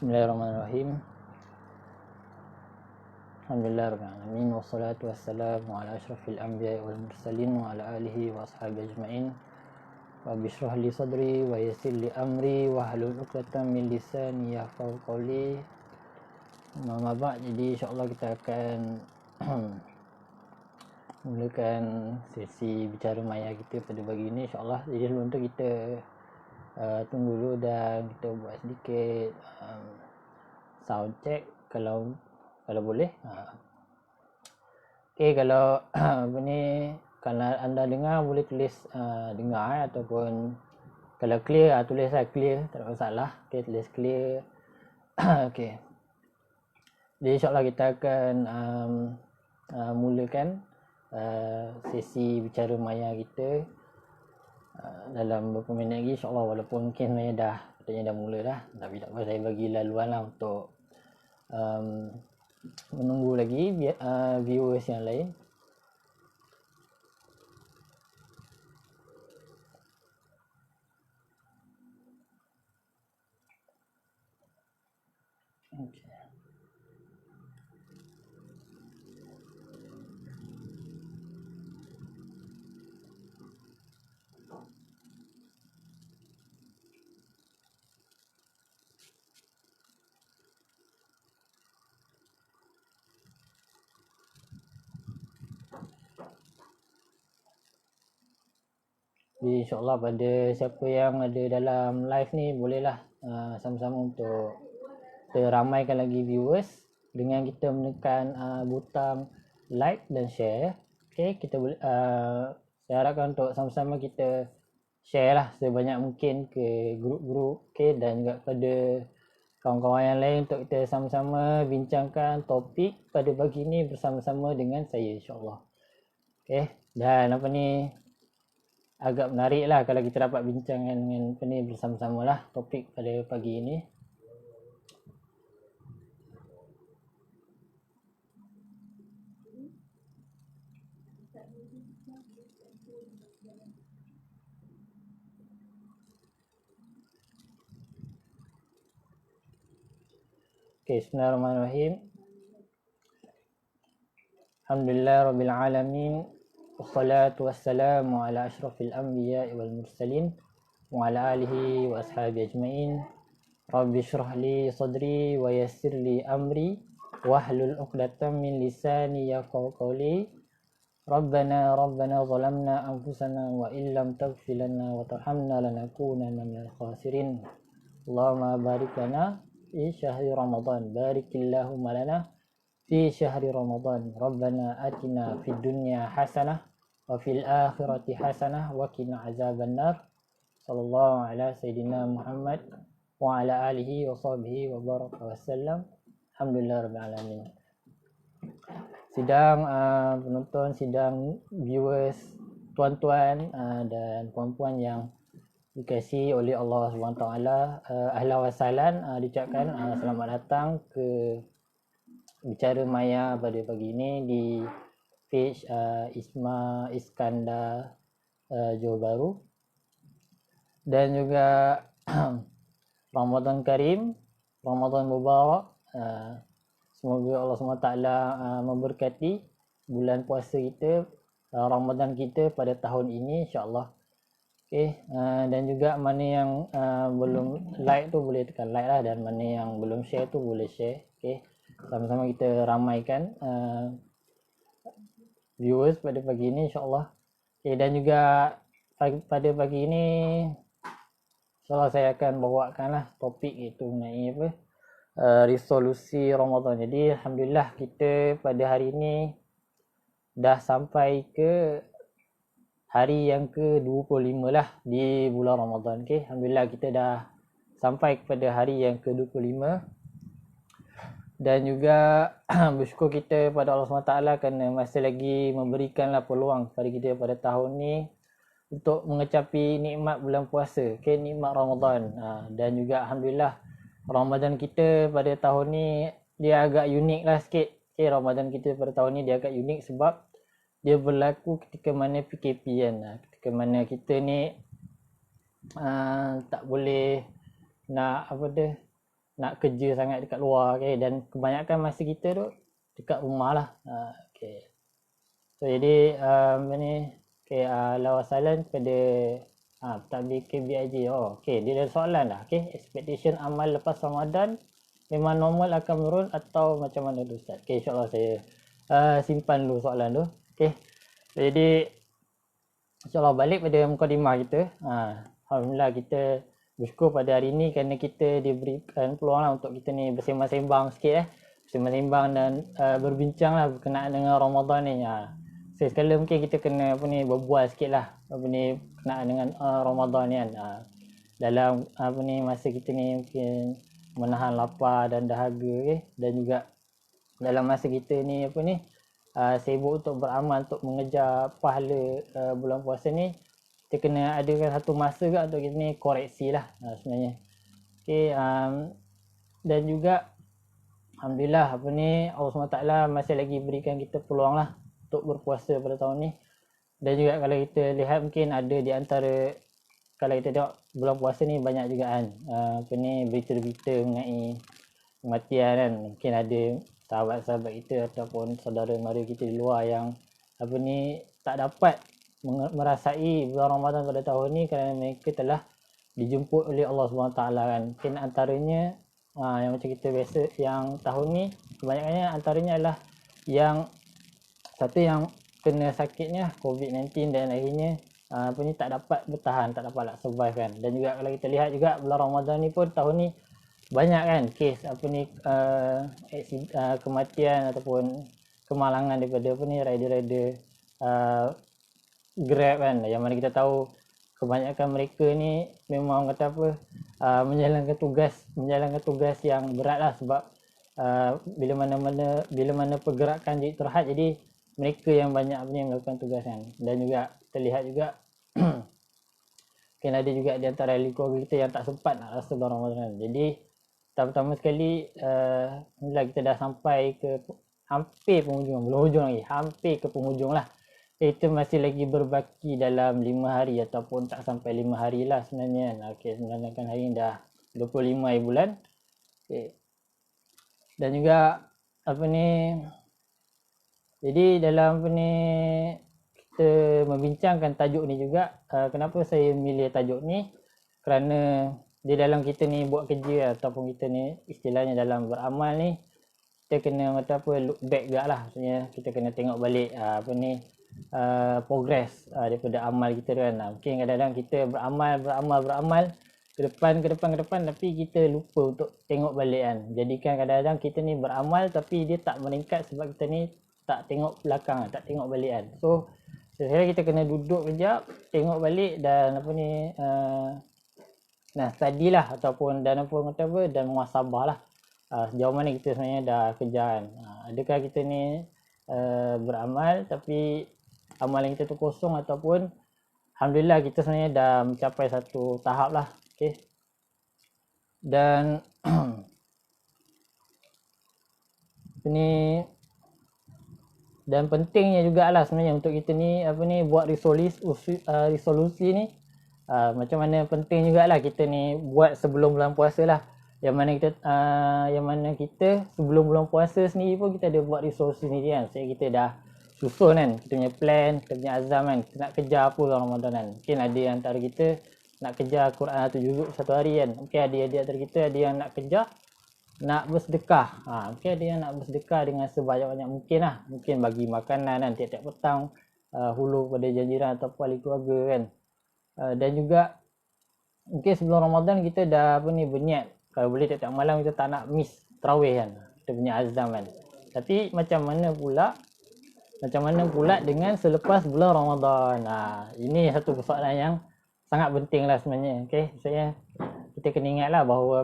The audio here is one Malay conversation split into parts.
Bismillahirrahmanirrahim. Alhamdulillahirrahmanirrahim. Wassalatu wassalamu ala ashrafil anbiya wal mursalin wa ala alihi wa ashabihi ajma'in. Rabbi shrah li sadri wa yassir li amri wa hlul 'uqdatam min lisani yafqahu qawli. Amma ba'd, jadi insya-Allah kita akan mulakan sesi bicara maya kita pada pagi ini insya-Allah. Jadi sebelum tu kita tunggu dulu dan kita buat sedikit sound check kalau boleh. Okey, kalau apa ni, kalau anda dengar boleh tulis dengar ataupun kalau clear tulislah clear, tak ada masalah. Okey, tulis clear. Okey. Jadi insya-Allah kita akan mulakan sesi bicara maya kita dalam beberapa minit lagi insya-Allah, walaupun mungkin sebenarnya dah mula dah, tapi tak apa, saya bagi laluan lah untuk menunggu lagi viewers yang lain. Okay. Jadi insyaAllah pada siapa yang ada dalam live ni, bolehlah sama-sama untuk kita ramaikan lagi viewers dengan kita menekan butang like dan share. Okay, kita boleh saya harapkan untuk sama-sama kita share lah sebanyak mungkin ke grup-grup, okay, dan juga kepada kawan-kawan yang lain untuk kita sama-sama bincangkan topik pada pagi ni bersama-sama dengan saya insyaAllah. Okay, dan apa ni, agak menarik lah kalau kita dapat bincang dengan apa ni bersama-sama lah topik pada pagi ini. Okay, bismillahirrahmanirrahim. Alhamdulillah rabbil alamin. Wassalatu wassalamu ala ashrafil anbiya wal mursalin wa ala alihi wa ashabihi ajma'in. Rabbi shrah li sadri wa yassir li amri wahlul 'uqdatam min lisani yafqahu qawli. Rabbana zalamna anfusana wa illam taghfir lana wa tarhamna lanakunanna minal khasirin. Allahumma barik lana fi syahri Ramadan, barikillahumma lana fi syahri Ramadan. Rabbana atina fid dunya hasanah wa fil akhirati hasanah wa qina azaban nar. Sallallahu ala sayyidina Muhammad wa ala alihi wa sahbihi wa baraka wasallam. Alhamdulillah rabbil alamin. Sidang penonton, sidang viewers, tuan-tuan dan puan-puan yang dikasihi oleh Allah SWT, ahlan wa sahlan, diucapkan selamat datang ke bicara maya pada pagi ini di page Isma Iskandar Johor Bahru. Dan juga Ramadan Karim, Ramadan Mubarak. Semoga Allah SWT memberkati bulan puasa kita, Ramadan kita pada tahun ini insya-Allah. Okay, dan juga mana yang belum like tu boleh tekan like lah, dan mana yang belum share tu boleh share. Okay, sama-sama kita ramaikan viewers pada pagi ini insya-Allah. Okay, dan juga pada pagi ini insya-Allah saya akan bawakanlah topik itu mengenai apa, resolusi Ramadan. Jadi alhamdulillah kita pada hari ini dah sampai ke hari yang ke-25 lah di bulan Ramadan. Okay, alhamdulillah kita dah sampai kepada hari yang ke-25. Dan juga bersyukur kita pada Allah SWT kerana masih lagi memberikanlah peluang kepada kita pada tahun ni untuk mengecapi nikmat bulan puasa, okay, nikmat Ramadan. Dan juga alhamdulillah Ramadan kita pada tahun ni dia agak unik lah sikit. Okay, Ramadan kita pada tahun ni dia agak unik sebab dia berlaku ketika mana PKP kan. Ketika mana kita ni tak boleh nak nak kerja sangat dekat luar, okay? Dan kebanyakan masa kita tu dekat rumah lah. Okay. So jadi ni okay, lawasalan kepada pentadbir KBIJ. Okay, dia ada soalan lah. Okay, expectation amal lepas Ramadan memang normal akan menurun atau macam mana tu Ustaz? Okay, insyaAllah saya simpan dulu soalan tu. Okay, jadi insyaAllah balik pada mukadimah kita. Alhamdulillah kita bersyukur pada hari ni kerana kita diberikan peluang lah untuk kita ni bersembang-sembang sikit bersembang-sembang dan berbincang lah berkenaan dengan Ramadan ni. Sekali mungkin kita kena berbual sikit lah berkenaan dengan Ramadan ni kan. Dalam masa kita ni mungkin menahan lapar dan dahaga, dan juga dalam masa kita ni sibuk untuk beramal untuk mengejar pahala bulan puasa ni, kita kena adakan satu masa juga untuk kita ni koreksi lah sebenarnya. Okay, dan juga Alhamdulillah Allah SWT masih lagi berikan kita peluang lah untuk berpuasa pada tahun ni. Dan juga kalau kita lihat mungkin ada di antara, kalau kita tengok bulan puasa ni banyak juga kan berita-berita mengenai kematian kan. Mungkin ada sahabat-sahabat kita ataupun saudara mara kita di luar yang tak dapat merasai bulan Ramadan pada tahun ni kerana mereka telah dijemput oleh Allah SWT kan. Mungkin antaranya yang macam kita biasa yang tahun ni kebanyakannya antaranya adalah yang satu yang kena sakitnya COVID-19 dan akhirnya tak dapat bertahan, tak dapat survive kan. Dan juga kalau kita lihat juga bulan Ramadan ni pun tahun ni banyak kan kes kematian ataupun kemalangan daripada rider-rider Grab kan, yang mana kita tahu kebanyakan mereka ni memang menjalankan tugas yang berat lah, sebab bila mana pergerakan jadi terhad, jadi mereka yang banyak melakukan tugas kan. Dan juga kita lihat juga mungkin ada juga di antara ahli keluarga kita yang tak sempat nak rasa bulan Ramadan. Jadi pertama sekali alhamdulillah kita dah sampai ke hampir penghujung, belum hujung lagi, hampir ke penghujung lah. Kita masih lagi berbaki dalam 5 hari ataupun tak sampai 5 hari lah sebenarnya. Okay, sebenarnya kan hari ni dah 25 hari bulan. Okay. Dan juga jadi dalam kita membincangkan tajuk ni juga, kenapa saya milih tajuk ni, kerana di dalam kita ni buat kerja ataupun kita ni istilahnya dalam beramal ni, kita kena look back juga lah. Maksudnya kita kena tengok balik progress daripada amal kita kan. Mungkin kadang-kadang kita beramal ke depan, tapi kita lupa untuk tengok balik kan. Jadikan kadang-kadang kita ni beramal tapi dia tak meningkat sebab kita ni tak tengok belakang, tak tengok balik kan. So sebenarnya kita kena duduk kejap, tengok balik dan study lah ataupun dan muhasabah lah, sejauh mana kita sebenarnya dah kejar kan. Adakah kita ni beramal tapi amalan kita tu kosong, ataupun alhamdulillah kita sebenarnya dah mencapai satu tahap lah. Okay. Dan dan pentingnya jugalah sebenarnya untuk kita ni buat resolusi ni, macam mana penting jugalah kita ni buat sebelum bulan puasa lah. Yang mana kita sebelum bulan puasa sendiri pun kita ada buat resolusi sendiri kan. Saya kita dah susun kan, kita punya plan, kita punya azam kan, kita nak kejar apa dalam Ramadan kan. Mungkin ada antara kita nak kejar Quran 1 juzuk satu hari kan. Mungkin ada antara kita ada yang nak kejar nak bersedekah. Mungkin ada yang nak bersedekah dengan sebanyak-banyak mungkin lah. Mungkin bagi makanan kan tiap-tiap petang, hulu pada jiran atau ahli keluarga kan. Dan juga mungkin sebelum Ramadan kita dah berniat, kalau boleh tiap-tiap malam kita tak nak miss tarawih kan. Kita punya azam kan. Tapi macam mana pula dengan selepas bulan Ramadan? Ini satu persoalan yang sangat penting lah sebenarnya. Okay, maksudnya kita kena ingat lah bahawa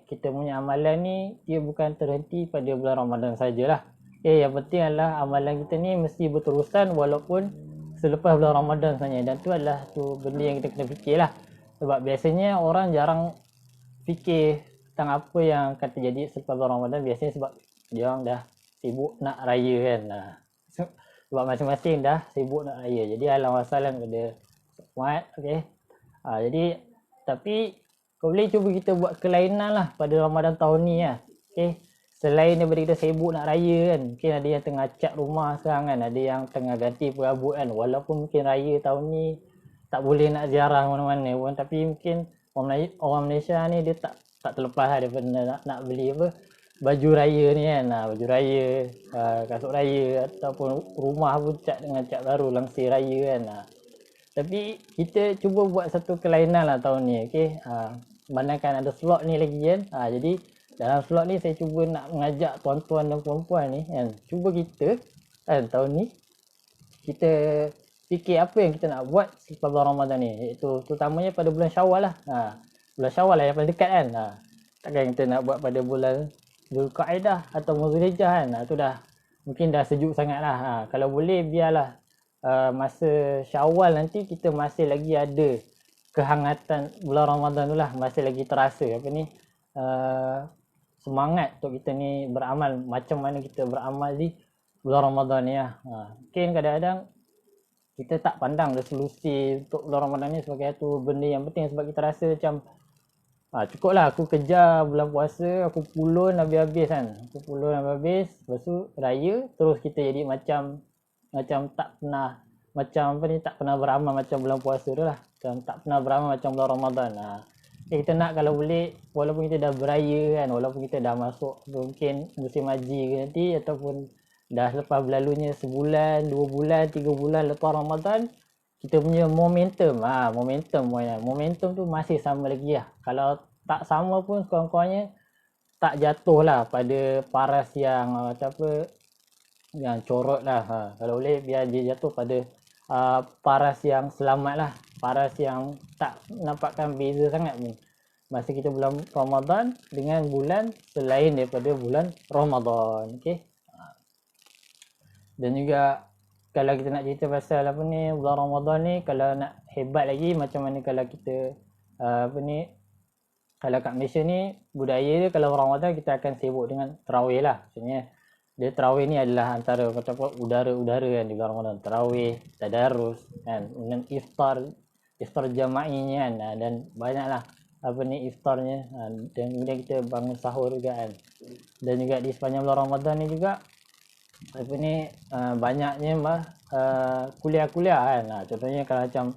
kita punya amalan ni dia bukan terhenti pada bulan Ramadan sajalah. Okay, yang penting adalah amalan kita ni mesti berterusan walaupun selepas bulan Ramadan sebenarnya. Dan tu adalah tu benda yang kita kena fikir lah. Sebab biasanya orang jarang fikir tentang apa yang akan terjadi selepas bulan Ramadan. Biasanya sebab dia orang dah sibuk nak raya kan. Sebab masing-masing dah sibuk nak raya. Jadi alam wasalam kepada semua. Okay. Jadi tapi kau boleh cuba kita buat kelainan lah pada Ramadan tahun ni lah. Okay. Selain daripada kita sibuk nak raya kan, mungkin ada yang tengah cat rumah sekarang kan, ada yang tengah ganti perabot kan, walaupun mungkin raya tahun ni tak boleh nak ziarah mana-mana pun, tapi mungkin orang Malaysia ni dia tak terlepas lah daripada nak beli apa, baju raya ni kan, baju raya, kasut raya, ataupun rumah pun cat dengan cat baru langsir raya kan. Tapi kita cuba buat satu kelainan lah tahun ni, okay. Bandangkan ada slot ni lagi kan, jadi dalam slot ni saya cuba nak mengajak tuan-tuan dan puan-puan ni kan, cuba kita kan tahun ni kita fikir apa yang kita nak buat selepas bulan Ramadan ni, iaitu terutamanya pada bulan Syawal lah. Bulan Syawal lah yang paling dekat kan. Takkan kita nak buat pada bulan Zulkaidah atau Zulhijjah kan, tu dah mungkin dah sejuk sangat lah. Kalau boleh biarlah masa Syawal nanti kita masih lagi ada kehangatan bulan Ramadan tu lah, masih lagi terasa apa ni, semangat untuk kita ni beramal macam mana kita beramal di bulan Ramadan ni lah. Mungkin kadang-kadang kita tak pandang resolusi untuk bulan Ramadan ni sebagai satu benda yang penting, sebab kita rasa macam cukup lah aku kejar bulan puasa, aku pulun habis-habis kan, lepas tu raya terus kita jadi macam tak pernah, macam apa ni, tak pernah beramal macam bulan puasa tu lah, macam tak pernah beramal macam bulan Ramadan. Kita nak kalau boleh, walaupun kita dah beraya kan, walaupun kita dah masuk mungkin musim haji ke nanti, ataupun dah lepas berlalunya sebulan, 2 bulan, 3 bulan lepas Ramadan, kita punya momentum tu masih sama lagi lah. Kalau tak sama pun sekurang-kurangnya tak jatuh lah pada paras yang yang corot lah. Kalau boleh biar dia jatuh pada paras yang selamat lah, paras yang tak nampakkan beza sangat pun masa kita bulan Ramadan dengan bulan selain daripada bulan Ramadan, okay. Dan juga kalau kita nak cerita pasal apa ni, bulan Ramadan ni kalau nak hebat lagi, macam mana kalau kita kalau kat Malaysia ni budaya dia kalau Ramadan kita akan sibuk dengan tarawih lah. Maksudnya dia tarawih ni adalah antara macam udara-udara kan di bulan Ramadan, tarawih, tadarus kan, dengan iftar jama'inya kan, dan banyaklah iftarnya, dan kemudian kita bangun sahur juga kan. Dan juga di sepanjang bulan Ramadan ni juga banyaknya kuliah-kuliah kan. Contohnya kalau macam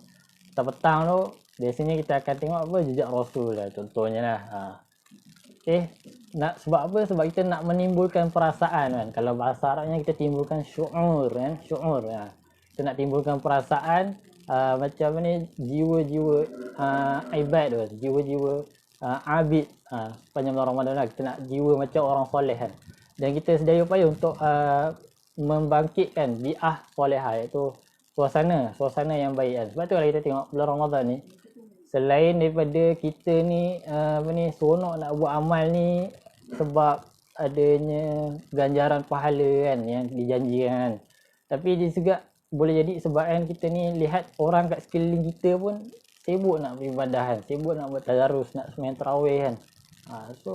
petang tu biasanya kita akan tengok jejak Rasul lah contohnya lah. Sebab apa? Sebab kita nak menimbulkan perasaan kan. Kalau bahasa Arabnya kita timbulkan syu'ur kan, kita nak timbulkan perasaan macam ni, jiwa-jiwa ibad tu, jiwa-jiwa abid sepanjang bulan Ramadan lah. Kita nak jiwa macam orang soleh kan, dan kita sedaya upaya untuk membangkitkan bi'ah solehah, iaitu suasana yang baik kan. Sebab tu kalau kita tengok bulan Ramadan ni, selain daripada kita ni seronok nak buat amal ni sebab adanya ganjaran pahala kan yang dijanjikan kan, tapi dia juga boleh jadi sebabkan kita ni lihat orang kat sekeliling kita pun sibuk nak beribadah kan, sibuk nak buat tadarus, nak sembahyang tarawih kan. Tu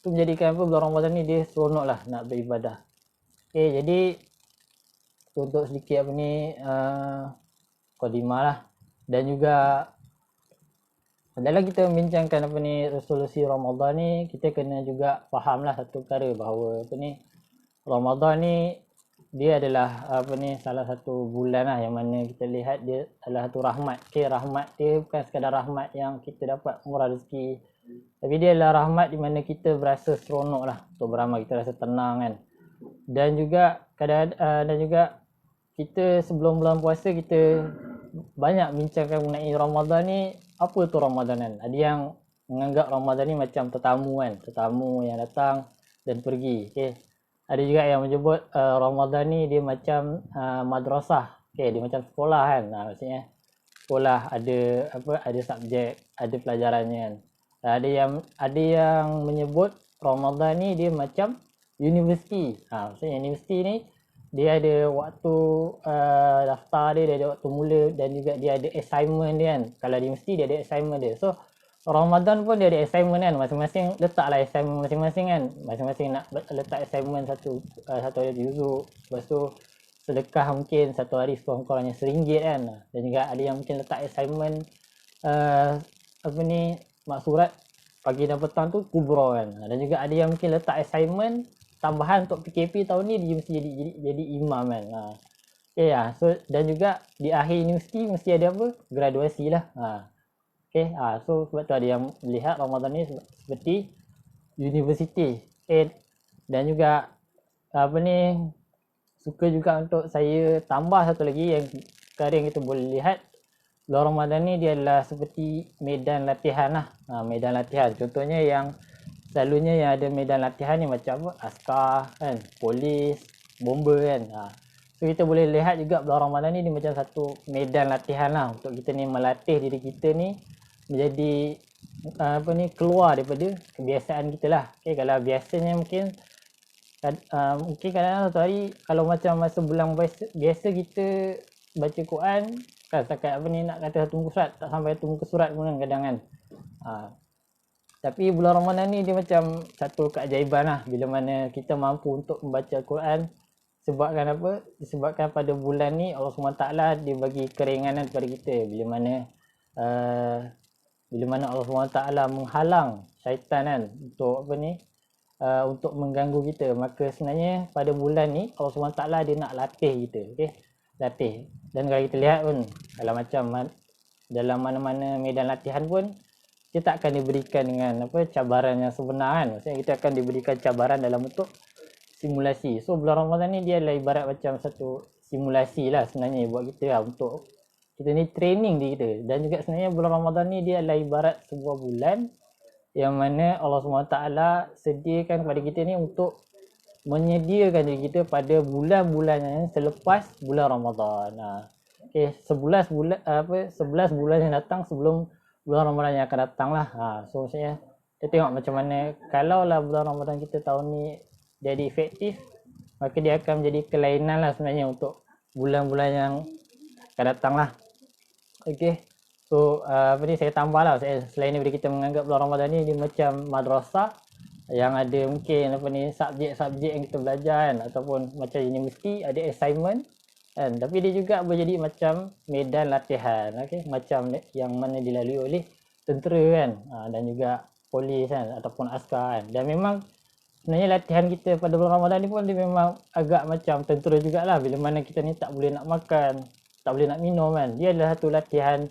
menjadikan bulan Ramadan ni dia seronok lah nak beribadah. Okay, jadi untuk sedikit mukadimah lah, dan juga dalam kita membincangkan resolusi Ramadan ni, kita kena juga faham lah satu perkara, bahawa Ramadan ni dia adalah salah satu bulan lah yang mana kita lihat dia adalah satu rahmat. Okay, rahmat dia bukan sekadar rahmat yang kita dapat murah rezeki, tapi dia adalah rahmat di mana kita berasa seronok lah untuk beramal, kita rasa tenang kan. Dan juga kita sebelum bulan puasa kita banyak bincangkan mengenai Ramadan ni, apa tu Ramadan kan. Ada yang menganggap Ramadan ni macam tetamu kan, tetamu yang datang dan pergi. Okay. Ada juga yang menyebut Ramadan ni dia macam madrasah. Okay, dia macam sekolah kan. Maksudnya sekolah ada subjek, ada pelajarannya kan. Ada yang menyebut Ramadan ni dia macam universiti. Maksudnya universiti ni dia ada waktu daftar dia ada waktu mula, dan juga dia ada assignment dia kan. Kalau di universiti dia ada assignment dia. So Ramadan pun dia ada assignment kan, masing-masing letaklah assignment masing-masing kan. Masing-masing nak letak assignment satu ada juzuk. Lepas tu sedekah mungkin satu hari sekurang-kurangnya RM1 kan. Dan juga ada yang mungkin letak assignment mak surat pagi dan petang tu kubra kan. Dan juga ada yang mungkin letak assignment tambahan untuk PKP tahun ni dia mesti jadi imam kan. Okay, so dan juga di akhir universiti mesti ada apa? Graduasi lah. Okay, so sebab tu ada yang melihat Ramadan ni seperti universiti. Okay, dan juga suka juga untuk saya tambah satu lagi yang sekarang kita boleh lihat bulan Ramadan ni dia adalah seperti medan latihan lah. Medan latihan. Contohnya yang selalunya yang ada medan latihan ni macam apa? Askar kan, polis, bomber kan. So kita boleh lihat juga bulan Ramadan ni dia macam satu medan latihan lah untuk kita ni melatih diri kita ni menjadi keluar daripada kebiasaan kita lah. Okay, kalau biasanya mungkin kadang-kadang satu hari kalau macam masa bulan biasa kita baca Quran kan setakat nak kata satu muka surat, tak sampai satu muka surat pun kadang kan. Tapi bulan Ramadan ni dia macam satu keajaiban lah bila mana kita mampu untuk membaca Quran. Sebabkan apa? Disebabkan pada bulan ni Allah SWT dia bagi keringanan kepada kita bila mana Allah SWT menghalang syaitan kan untuk untuk mengganggu kita. Maka sebenarnya pada bulan ni Allah SWT dia nak latih kita. Okay? Latih. Dan kalau kita lihat pun kalau macam dalam mana-mana medan latihan pun kita tak akan diberikan dengan cabaran yang sebenar kan. Maksudnya kita akan diberikan cabaran dalam bentuk simulasi. So bulan Ramadan ni dia adalah ibarat macam satu simulasi lah sebenarnya buat kita lah, untuk kita ni training diri kita. Dan juga sebenarnya bulan Ramadan ni dia adalah ibarat sebuah bulan yang mana Allah SWT sediakan kepada kita ni untuk menyediakan diri kita pada bulan-bulan yang selepas bulan Ramadan. Okay, 11 bulan yang datang sebelum bulan Ramadan yang akan datang lah. So maksudnya kita tengok macam mana kalau lah bulan Ramadan kita tahun ni jadi efektif, maka dia akan menjadi kelainan lah sebenarnya untuk bulan-bulan yang akan datang lah. Okay, so saya tambah lah, selain daripada kita menganggap bulan Ramadan ni dia macam madrasah yang ada mungkin subjek-subjek yang kita belajar kan, ataupun macam universiti ada assignment kan, tapi dia juga boleh jadi macam medan latihan. Okay, macam yang mana dilalui oleh tentera kan, dan juga polis kan, ataupun askar kan. Dan memang sebenarnya latihan kita pada bulan Ramadan ni pun dia memang agak macam tentera jugalah, bila mana kita ni tak boleh nak makan, tak boleh nak minum kan. Dia adalah satu latihan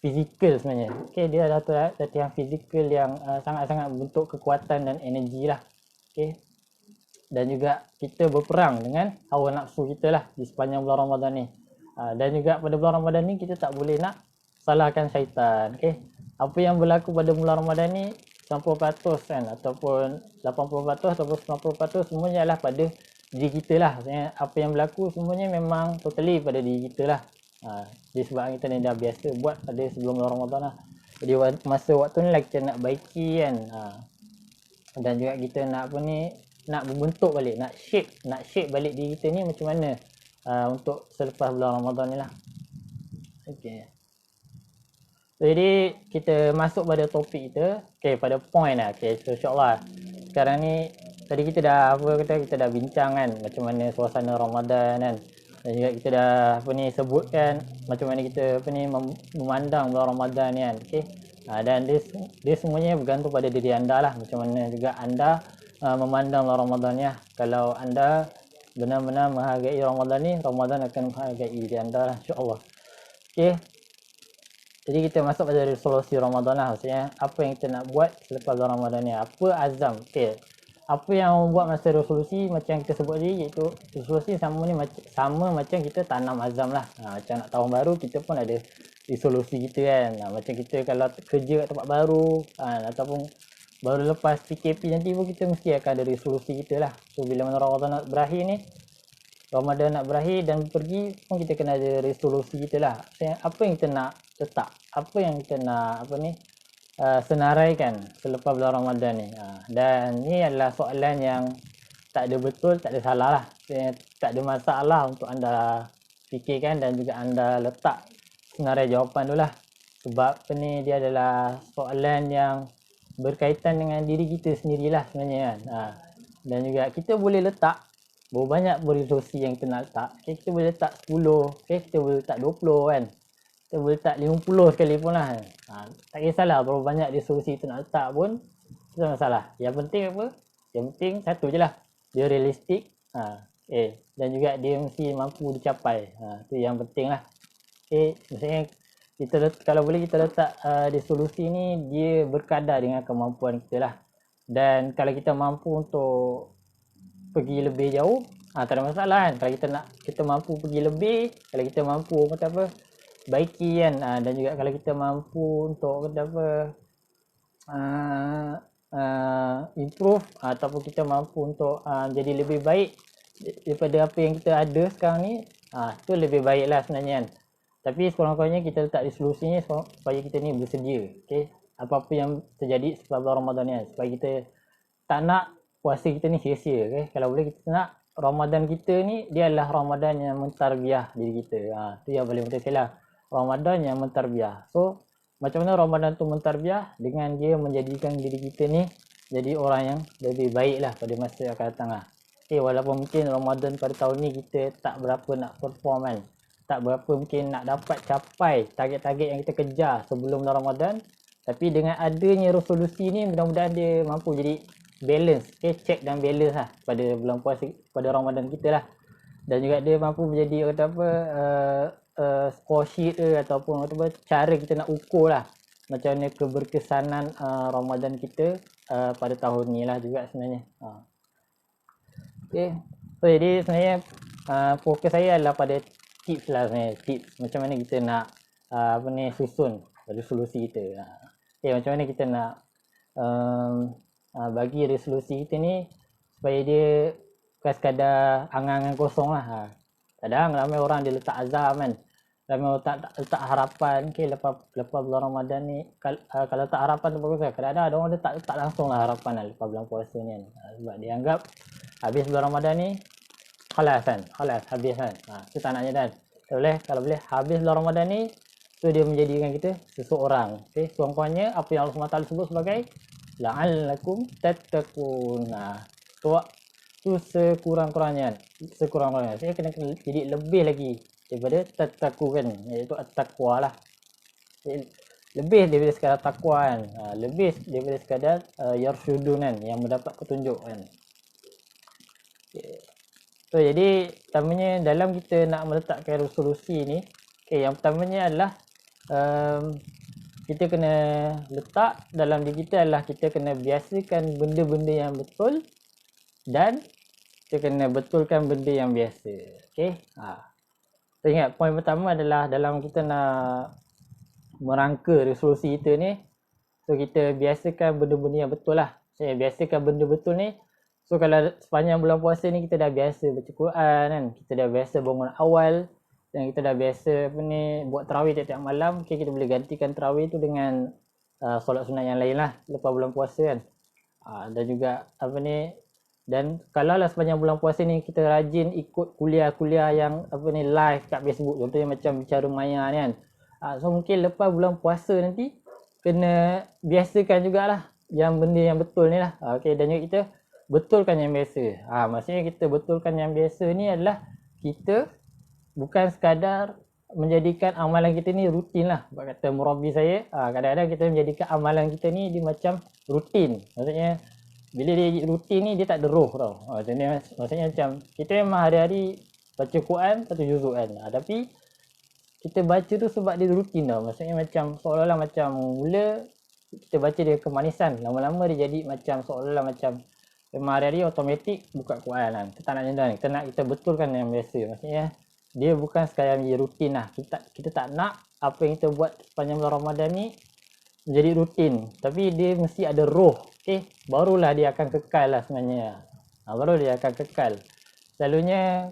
fizikal sebenarnya. Okay, dia adalah satu latihan fizikal yang sangat-sangat bentuk kekuatan dan energi lah. Okay, dan juga kita berperang dengan hawa nafsu kita lah di sepanjang bulan Ramadan ni. Dan juga pada bulan Ramadan ni kita tak boleh nak salahkan syaitan. Okay, apa yang berlaku pada bulan Ramadan ni 90% kan, ataupun 80% ataupun 90% semuanya adalah pada diri kita lah. Maksudnya apa yang berlaku semuanya memang totally pada diri kita lah. Disebabkan kita ni dah biasa buat pada sebelum bulan Ramadan lah. Jadi masa waktu ni lah kita nak baiki kan. Dan juga kita nak nak membentuk balik, nak shape balik diri kita ni macam mana untuk selepas bulan Ramadan ni lah. Okay, jadi kita masuk pada topik kita. Okay, pada point lah. Okay, so insyaAllah sekarang ni tadi kita dah kita dah bincang kan macam mana suasana Ramadan kan. Dan juga kita dah sebutkan macam mana kita memandang bulan Ramadan ni kan. Okay, dan dia semuanya bergantung pada diri anda lah, macam mana juga anda memandang bulan Ramadan ya. Kalau anda benar-benar menghargai Ramadan ni, Ramadan akan menghargai diri anda lah, insyaAllah. Okay, jadi kita masuk pada resolusi Ramadan lah. Maksudnya apa yang kita nak buat selepas bulan Ramadan ni, apa azam. Okay, apa yang membuat masa resolusi macam kita sebut tadi, iaitu resolusi sama macam kita tanam azam lah. Macam nak tahun baru kita pun ada resolusi kita kan. Macam kita kalau kerja kat tempat baru ataupun baru lepas PKP nanti pun kita mesti akan ada resolusi kita lah. So bila mana Ramadan nak berakhir ni, Ramadan nak berakhir dan pergi pun kita kena ada resolusi kita lah. Maksudnya apa yang kita nak letak, apa yang kita nak senaraikan selepas bulan Ramadan ni. Dan ni adalah soalan yang tak ada betul, tak ada salah lah. Tak ada masalah untuk anda fikirkan dan juga anda letak senarai jawapan tu lah. Sebab dia adalah soalan yang berkaitan dengan diri kita sendirilah sebenarnya kan. Dan juga kita boleh letak berapa banyak resolusi yang kita nak letak. Okay, kita boleh letak 10, okay, kita boleh letak 20 kan. Kita boleh letak 50 sekalipun lah. Tak kisahlah berapa banyak resolusi kita nak letak pun, tak masalah. Yang penting apa? Yang penting satu je lah, dia realistik. Dan juga dia mesti mampu dicapai. Tu yang penting lah. Okay, maksudnya kita kalau boleh kita letak resolusi ni dia berkadar dengan kemampuan kita lah. Dan kalau kita mampu untuk pergi lebih jauh, tak ada masalah kan. Kalau kita mampu pergi lebih, kalau kita mampu kata apa, baiki kan. Dan juga kalau kita mampu untuk kata apa, improve ataupun kita mampu untuk jadi lebih baik daripada apa yang kita ada sekarang ni, tu lebih baik lah sebenarnya kan. Tapi sekurang-kurangnya kita letak resolusinya supaya kita ni bersedia, okay? Apa-apa yang terjadi setelah bulan Ramadan ni, supaya kita tak nak puasa kita ni sia-sia, okay? Kalau boleh kita nak Ramadan kita ni dia adalah Ramadan yang mentarbiah diri kita. Tu yang paling penting lah, Ramadan yang mentarbiah. So macam mana Ramadan tu mentarbiah? Dengan dia menjadikan diri kita ni jadi orang yang lebih baik lah pada masa yang akan datang lah. Okay, walaupun mungkin Ramadan pada tahun ni kita tak berapa nak perform kan, tak berapa mungkin nak dapat capai target-target yang kita kejar sebelum Ramadan, tapi dengan adanya resolusi ni mudah-mudahan dia mampu jadi balance, okay? Check dan balance lah pada bulan puasa, pada Ramadan kita lah. Dan juga dia mampu menjadi kata apa, score sheet ke, ataupun kata apa, cara kita nak ukur lah macam mana keberkesanan Ramadan kita pada tahun ni lah juga sebenarnya. Okay, so jadi sebenarnya fokus saya adalah pada tips lah sebenarnya, tips macam mana kita nak susun resolusi kita. Okay, macam mana kita nak bagi resolusi kita ni supaya dia bukan sekadar angan-angan kosong lah. Kadang ramai orang dia letak azam kan, ramai orang letak harapan. Okay, lepas bulan Ramadan ni kalau letak harapan tu bagus lah. Kadang-kadang ada orang letak langsung lah harapan lah lepas bulan puasa ni kan. Sebab dia anggap habis bulan Ramadan ni khalas habis kan. Itu tak naknya kan. Kalau boleh habis bulan Ramadan ni, tu dia menjadikan kita seseorang, okay? Sekurang-kurangnya apa yang Allah SWT sebut sebagai la'allakum tattaqun. Tu sekurang-kurangnya saya kena jadi lebih lagi daripada tattaqu kan, iaitu at-taqwa lah. Lebih daripada sekadar takwa kan, lebih daripada sekadar yarsyudun kan, yang mendapat petunjuk kan. Okay. So jadi pertamanya dalam kita nak meletakkan resolusi ni, okay, yang pertamanya adalah kita kena letak dalam diri kita adalah kita kena biasakan benda-benda yang betul, dan kita kena betulkan benda yang biasa. Okay, so ingat poin pertama adalah dalam kita nak merangka resolusi kita ni, so kita biasakan benda-benda yang betul lah. Saya biasakan benda betul ni. So kalau sepanjang bulan puasa ni kita dah biasa baca Quran kan, kita dah biasa bangun awal, dan kita dah biasa buat tarawih tiap-tiap malam, okay, kita boleh gantikan tarawih tu dengan solat sunat yang lain lah lepas bulan puasa kan. Dan juga dan kalau lah sepanjang bulan puasa ni kita rajin ikut kuliah-kuliah yang live kat Facebook, contohnya macam Bicara Maya ni kan. So mungkin lepas bulan puasa nanti kena biasakan jugalah yang benda yang betul ni lah. Okay, dan juga kita betulkan yang biasa. Maksudnya kita betulkan yang biasa ni adalah kita bukan sekadar menjadikan amalan kita ni rutin lah. Sebab kata murabi saya, kadang-kadang kita menjadikan amalan kita ni dia macam rutin. Maksudnya bila dia rutin ni dia tak ada roh tau. Maksudnya macam kita memang hari-hari baca Quran satu juzuk kan, tapi kita baca tu sebab dia rutin tau. Maksudnya macam seolah-olah macam mula kita baca dia kemanisan, lama-lama dia jadi macam seolah-olah macam memang hari-hari automatik buka Quran kan. Kita tak nak macam tu, kita nak kita betulkan yang biasa. Maksudnya dia bukan sekadar menjadi rutin lah. Kita tak nak apa yang kita buat sepanjang bulan Ramadan ni menjadi rutin, tapi dia mesti ada roh. Okay, barulah dia akan kekal lah sebenarnya. Baru dia akan kekal. Selalunya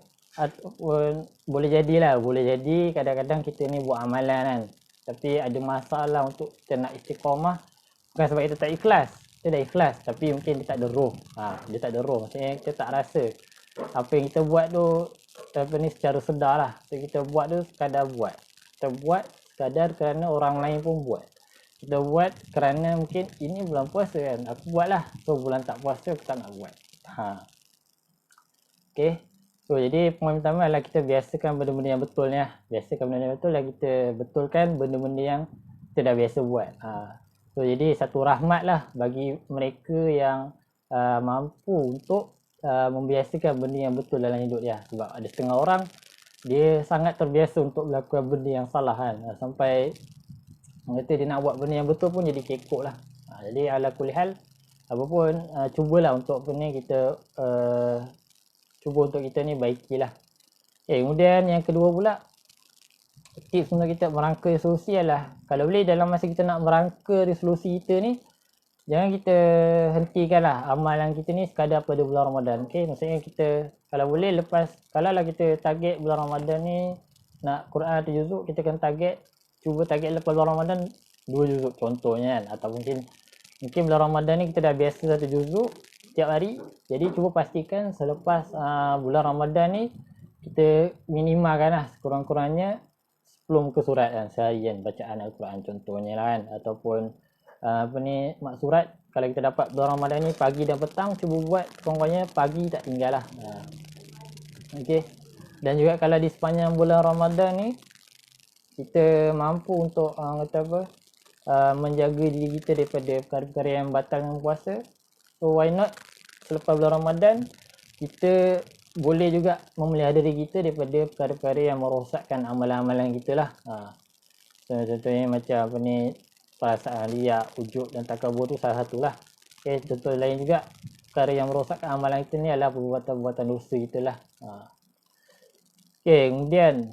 boleh jadi kadang-kadang kita ni buat amalan kan, tapi ada masalah untuk kita nak istiqamah. Bukan sebab kita tak ikhlas, kita dah ikhlas, tapi mungkin dia tak ada roh. Dia tak ada roh, maksudnya kita tak rasa apa yang kita buat tu secara sedar lah. So, kita buat tu sekadar buat. Kita buat sekadar kerana orang lain pun buat. Kita buat kerana mungkin ini bulan puasa kan, aku buat lah. So bulan tak puasa aku tak nak buat. Okay, So jadi poin pertama adalah kita biasakan benda-benda yang betul ni lah. Biasakan benda yang betul lah, kita betulkan benda-benda yang kita dah biasa buat. So jadi satu rahmat lah bagi mereka yang mampu untuk membiasakan benda yang betul dalam hidup dia. Sebab ada setengah orang dia sangat terbiasa untuk melakukan benda yang salah kan. Sampai kata dia nak buat benda yang betul pun jadi kekok lah. Jadi ala kulli hal apapun cubalah untuk apa ni kita cuba untuk kita ni baikilah. Kemudian yang kedua pula, tips untuk kita merangka resolusi adalah kalau boleh dalam masa kita nak merangka resolusi kita ni, jangan kita hentikan lah amalan kita ni sekadar pada bulan Ramadan. Maksudnya kita kalau boleh lepas, kalau lah kita target bulan Ramadan ni nak Quran 1 juzuk, kita akan cuba target lepas bulan Ramadan 2 juzuk contohnya kan. Atau mungkin bulan Ramadan ni kita dah biasa 1 juzuk setiap hari, jadi cuba pastikan selepas bulan Ramadan ni kita minimalkan lah sekurang-kurangnya 10 muka surat kan seharian bacaan Al-Quran contohnya lah kan. Ataupun mak surat kalau kita dapat bulan Ramadan ni pagi dan petang, cuba buat sekurang-kurangnya pagi tak tinggal lah. Dan juga kalau di sepanjang bulan Ramadan ni kita mampu untuk menjaga diri kita daripada perkara-perkara yang batalkan puasa. So why not selepas bulan Ramadan kita boleh juga memelihara diri kita daripada perkara-perkara yang merosakkan amalan-amalan kita lah. Contohnya macam perasaan riak, ujub dan takabur tu salah satulah. Contoh lain juga perkara yang merosakkan amalan kita ni adalah perbuatan-perbuatan dosa kita lah. Kemudian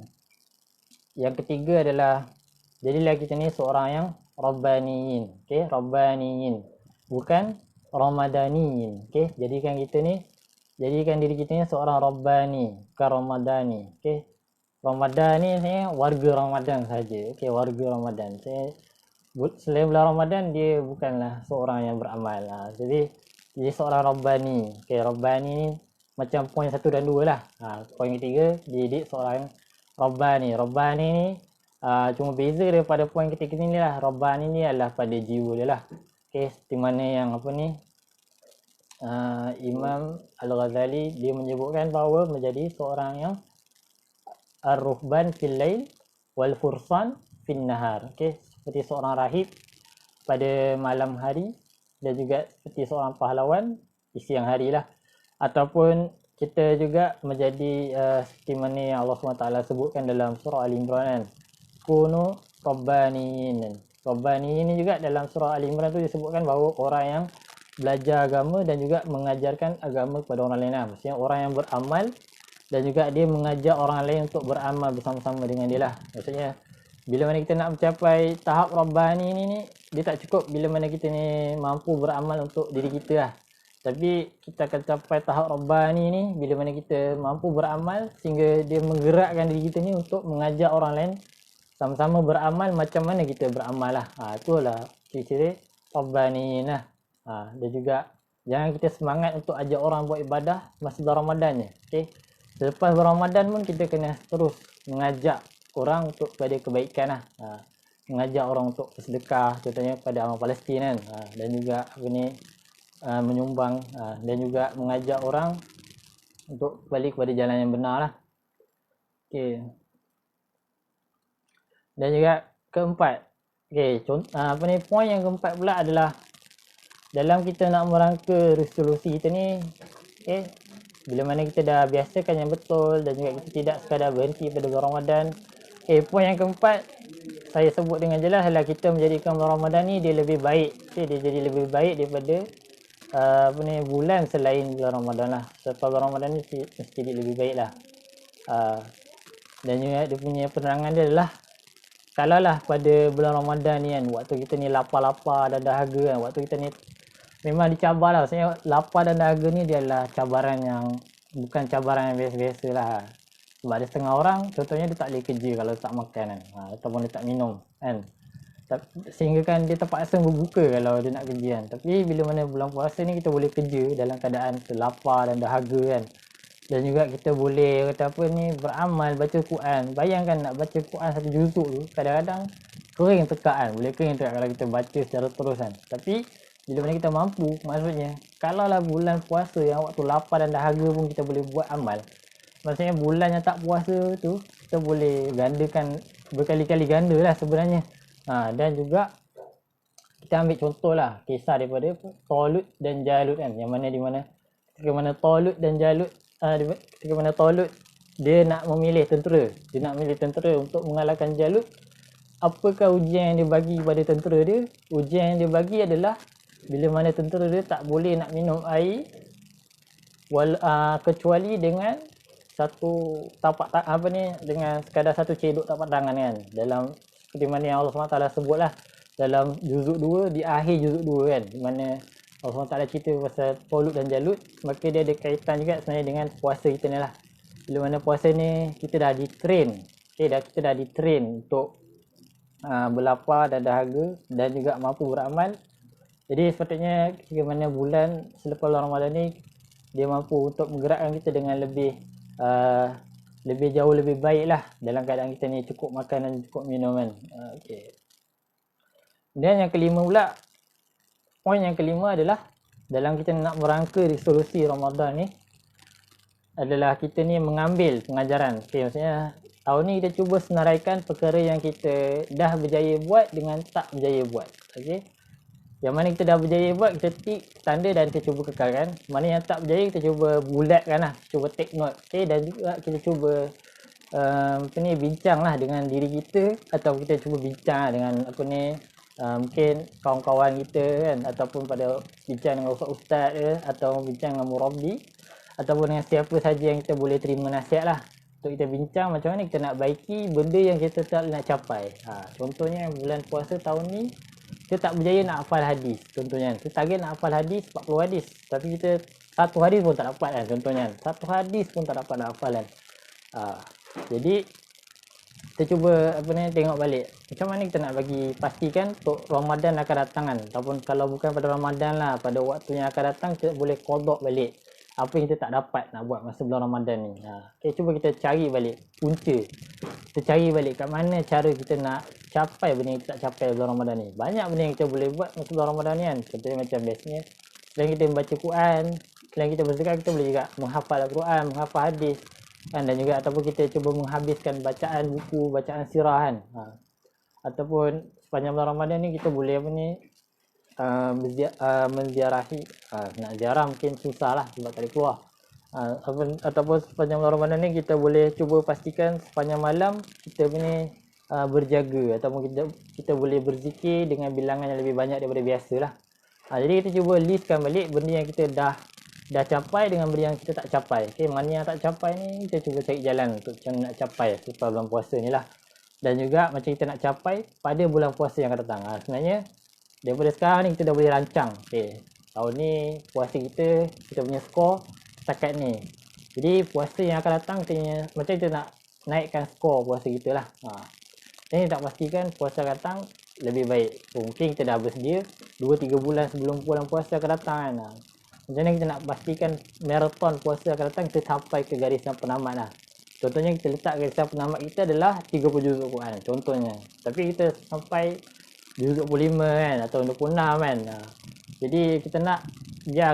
yang ketiga adalah jadilah kita ni seorang yang rabbaniyin. Rabbaniyin, bukan ramadaniyin. Jadikan diri kita ni seorang rabbani, bukan ramadani. Ramadan ni sebenarnya warga Ramadan saja. Warga Ramadan. Selain bulan Ramadan dia bukanlah seorang yang beramal. Jadi dia seorang rabbani. Rabbani ni macam poin 1 dan 2 lah. Poin ketiga, didik seorang rabbani. Rabbani ni cuma beza daripada poin ketiga ni lah. Rabbani ni adalah pada jiwa dia lah. Seperti mana yang Imam Al-Ghazali dia menyebutkan bahawa menjadi seorang yang ar-ruhban fil lail wal fursan fil nahar. Seperti seorang rahib pada malam hari dan juga seperti seorang pahlawan di siang hari lah. Ataupun kita juga menjadi seperti mana yang Allah SWT sebutkan dalam surah Al-Imran kan. Kunu rabbaniyin. Rabbaniyin ni juga dalam surah Al-Imran tu disebutkan bahawa orang yang belajar agama dan juga mengajarkan agama kepada orang lain lah. Maksudnya orang yang beramal dan juga dia mengajak orang lain untuk beramal bersama-sama dengan dia lah. Maksudnya bila mana kita nak mencapai tahap Rabbani ni dia tak cukup bila mana kita ni mampu beramal untuk diri kita lah. Tapi kita akan capai tahap Rabbani ni bila mana kita mampu beramal sehingga dia menggerakkan diri kita ni untuk mengajak orang lain sama-sama beramal macam mana kita beramal lah. Itulah ciri-ciri Rabbani lah. Dan juga jangan kita semangat untuk ajak orang buat ibadah masa bulan Ramadan je. Selepas bulan Ramadan pun kita kena terus mengajak orang untuk kepada kebaikan lah. Mengajak orang untuk bersedekah contohnya kepada orang Palestin kan. Dan juga menyumbang dan juga mengajak orang untuk balik kepada jalan yang benar lah. Dan juga keempat, poin yang keempat pula adalah dalam kita nak merangka resolusi kita ni, bila mana kita dah biasakan yang betul dan juga kita tidak sekadar berhenti pada bulan Ramadan. Poin yang keempat saya sebut dengan jelas adalah kita menjadikan bulan Ramadan ni dia lebih baik. Dia jadi lebih baik daripada bulan selain bulan Ramadan lah. Selepas bulan Ramadan ni mesti dia lebih baik lah. Dan juga dia punya penerangan dia adalah kalaulah pada bulan Ramadan ni kan, waktu kita ni lapar-lapar dan dahaga kan, waktu kita ni memang dicabar lah. Maksudnya lapar dan dahaga ni dia adalah cabaran yang bukan cabaran yang biasa-biasa lah. Sebab ada setengah orang contohnya dia tak boleh kerja kalau tak makan kan, ataupun dia tak minum kan, sehingga kan dia terpaksa berbuka kalau dia nak kerja kan. Tapi bila mana bulan puasa ni kita boleh kerja dalam keadaan lapar dan dahaga kan. Dan juga kita boleh beramal, baca Quran. Bayangkan nak baca Quran 1 juzuk tu kadang-kadang kering tekak kan. Boleh kering tekak kalau kita baca secara terus kan. Tapi bila mana kita mampu, maksudnya kalaulah bulan puasa yang waktu lapar dan dahaga pun kita boleh buat amal, maksudnya bulan yang tak puasa tu kita boleh gandakan berkali-kali ganda lah sebenarnya. Dan juga kita ambil contoh lah kisah daripada Talut dan Jalut kan, yang mana di mana ketika mana Talut dan Jalut ketika mana Talut dia nak memilih tentera untuk mengalahkan Jalut. Apakah ujian yang dia bagi kepada tentera dia? Ujian yang dia bagi adalah bila mana tentera dia tak boleh nak minum air kecuali dengan satu tapak dengan sekadar satu cedok tapak tangan kan, dalam seperti mana yang Allah SWT sebut lah dalam juzuk 2, di akhir juzuk 2 kan, di mana Allah SWT cerita pasal Talut dan Jalut. Maka dia ada kaitan juga sebenarnya dengan puasa kita ni lah. Bila mana puasa ni kita dah di-train, kita dah di-train untuk berlapar dan dahaga dan juga mampu beramal. Jadi sepatutnya ketika mana bulan selepas bulan Ramadan ni dia mampu untuk menggerakkan kita dengan lebih jauh lebih baik lah dalam keadaan kita ni cukup makan dan cukup minum kan. Dan yang kelima pula, poin yang kelima adalah dalam kita nak merangka resolusi Ramadan ni adalah kita ni mengambil pengajaran. Maksudnya tahun ni kita cuba senaraikan perkara yang kita dah berjaya buat dengan tak berjaya buat. Yang mana kita dah berjaya buat, kita tik tanda dan kita cuba kekalkan. Mana yang tak berjaya, kita cuba bulatkan lah, cuba take note. Dan juga kita cuba bincang lah dengan diri kita, atau kita cuba bincang lah dengan mungkin kawan-kawan kita kan, ataupun pada bincang dengan ustaz-ustaz ke, atau bincang dengan murabbi, ataupun dengan siapa saja yang kita boleh terima nasihat lah, untuk kita bincang macam mana kita nak baiki benda yang kita tak nak capai. Contohnya bulan puasa tahun ni kita tak berjaya nak hafal hadis contohnya. Kita target nak hafal hadis 40 hadis, tapi kita satu hadis pun tak dapat kan contohnya. Satu hadis pun tak dapat nak hafal kan. Jadi kita cuba tengok balik macam mana kita nak bagi pastikan untuk Ramadan akan datang kan, ataupun kalau bukan pada Ramadan lah, pada waktu yang akan datang kita boleh qada balik apa yang kita tak dapat nak buat masa bulan Ramadan ni. Cuba kita cari balik punca, kita cari balik kat mana cara kita nak capai benda yang kita tak capai bulan Ramadan ni. Banyak benda yang kita boleh buat masa bulan Ramadan ni kan. Contohnya macam biasanya selain kita membaca Quran, selain kita berzakat, kita boleh juga menghafal Al-Quran, menghafal hadis kan, dan juga ataupun kita cuba menghabiskan bacaan buku, bacaan sirah kan. Ataupun sepanjang bulan Ramadan ni kita boleh menziarahi, nak ziarah mungkin susah lah sebab tak boleh keluar. Ataupun sepanjang bulan Ramadan ni kita boleh cuba pastikan sepanjang malam kita berjaga, ataupun kita boleh berzikir dengan bilangan yang lebih banyak daripada biasa lah. Jadi kita cuba listkan balik benda yang kita dah capai dengan benda yang kita tak capai. Mana yang tak capai ni kita cuba cari jalan untuk macam nak capai selepas bulan puasa ni lah. Dan juga macam kita nak capai pada bulan puasa yang akan datang. Sebenarnya daripada sekarang ni kita dah boleh rancang. Tahun ni puasa kita punya skor setakat ni. Jadi puasa yang akan datang macam kita nak naikkan skor puasa kita lah. Ini tak pastikan puasa akan datang lebih baik. Mungkin kita dah bersedia 2-3 bulan sebelum bulan puasa akan datang kan. Macam mana kita nak pastikan marathon puasa akan datang kita sampai ke garisan penamat lah. Contohnya kita letak garisan penamat kita adalah 30 juzuk Quran contohnya. Tapi kita sampai juzuk 25 kan, atau 26 kan. Jadi kita nak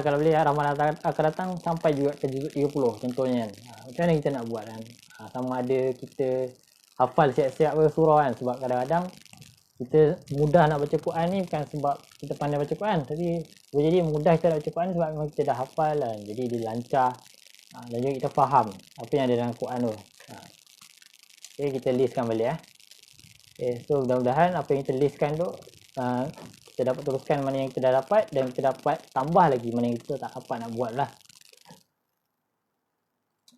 kalau boleh Ramadan akan datang sampai juga ke juzuk 30 contohnya kan. Macam mana kita nak buat kan. Sama ada kita hafal siap-siap surah kan, sebab kadang-kadang kita mudah nak baca Quran ni bukan sebab kita pandai baca Quran, tapi boleh jadi mudah kita nak baca Quran sebab memang kita dah hafal kan. Jadi dia lancar dan juga kita faham apa yang ada dalam Quran tu. Kita listkan balik so mudah-mudahan apa yang kita listkan tu kita dapat teruskan mana yang kita dah dapat, dan kita dapat tambah lagi mana yang kita tak dapat nak buat lah.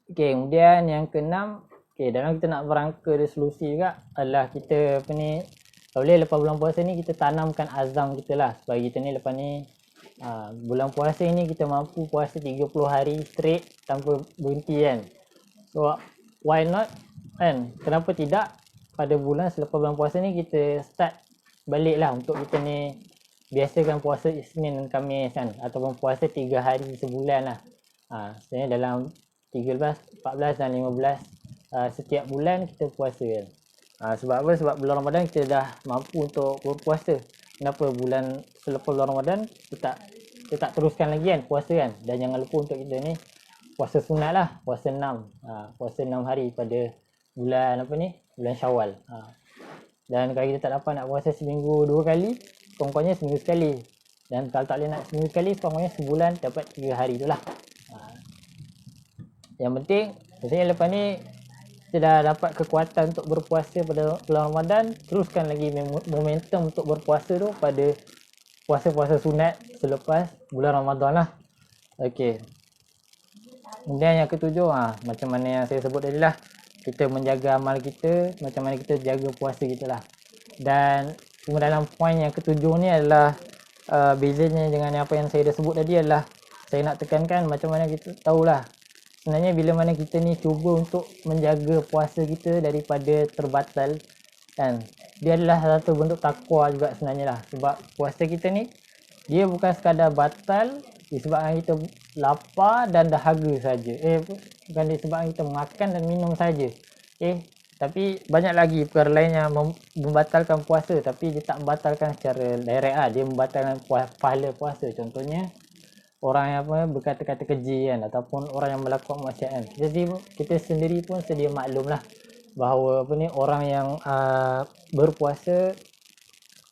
Kemudian yang keenam, dalam kita nak merangka resolusi juga adalah kita kalau boleh lepas bulan puasa ni kita tanamkan azam kita lah, supaya kita ni lepas ni bulan puasa ni kita mampu puasa 30 hari straight tanpa berhenti kan. So why not kan, kenapa tidak pada bulan selepas bulan puasa ni kita start balik lah untuk kita ni biasakan puasa Isnin dan Khamis kan, ataupun puasa 3 hari sebulan lah. Sebenarnya dalam 13, 14 dan 15 setiap bulan kita puasa kan. Sebab apa? Sebab bulan Ramadan kita dah mampu untuk berpuasa. Kenapa selepas bulan Ramadan kita tak teruskan lagi kan puasa kan. Dan jangan lupa untuk kita ni puasa sunat lah, puasa 6. Puasa 6 hari pada bulan bulan Syawal. Dan kalau kita tak dapat nak puasa seminggu 2 kali, kurang-kurangnya seminggu sekali. Dan kalau tak boleh nak seminggu sekali, kurang-kurangnya sebulan dapat 3 hari tu lah. Yang penting, maksudnya lepas ni kita dah dapat kekuatan untuk berpuasa pada bulan Ramadan, teruskan lagi momentum untuk berpuasa tu pada puasa-puasa sunat selepas bulan Ramadan lah. Okey. Kemudian yang ketujuh, macam mana yang saya sebut tadi lah, kita menjaga amal kita, macam mana kita jaga puasa kita lah. Dan cuma dalam poin yang ketujuh ni adalah bezanya dengan apa yang saya dah sebut tadi adalah saya nak tekankan macam mana kita tahulah sebenarnya bila mana kita ni cuba untuk menjaga puasa kita daripada terbatal, kan, dia adalah satu bentuk takwa juga sebenarnya lah. Sebab puasa kita ni dia bukan sekadar batal disebabkan kita lapar dan dahaga saja. Bukan disebabkan kita makan dan minum saja. Tapi banyak lagi perkara lain yang membatalkan puasa, tapi dia tak membatalkan secara direct lah. Dia membatalkan pahala puasa. Contohnya orang yang berkata-kata keji kan, ataupun orang yang melakukan maksiat kan. Kita sendiri pun sedia maklum lah bahawa orang yang berpuasa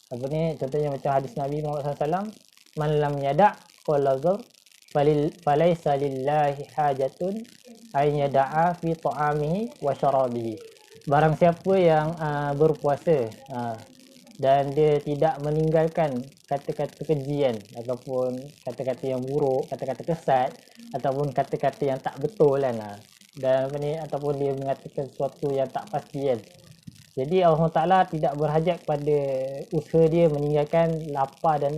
contohnya macam hadis Nabi Muhammad SAW, man lam yada' qawla zur falaysa lillahi hajatun ay yada'a fi ta'amihi wa syarabihi. Barang siapa yang berpuasa dan dia tidak meninggalkan kata-kata kejian ataupun kata-kata yang buruk, kata-kata kesat ataupun kata-kata yang tak betul kan, dan ataupun dia mengatakan sesuatu yang tak pasti kan. Jadi Allah Taala tidak berhajat pada usaha dia meninggalkan lapar dan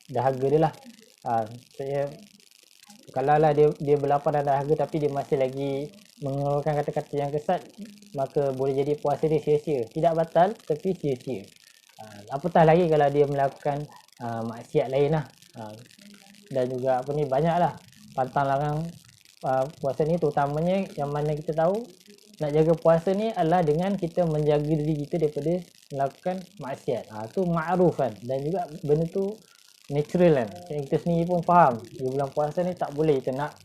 dahaga dia lah. Kalau lah dia berlapar dan dahaga tapi dia masih lagi mengeluarkan kata-kata yang kesat, maka boleh jadi puasa dia sia-sia. Tidak batal tapi sia-sia. Apatah lagi kalau dia melakukan maksiat lain lah. Dan juga banyak lah pantang larang puasa ni, terutamanya yang mana kita tahu nak jaga puasa ni adalah dengan kita menjaga diri kita daripada melakukan maksiat. Tu ma'ruf kan, dan juga benda tu natural kan. Kita sendiri pun faham di bulan puasa ni tak boleh kita nak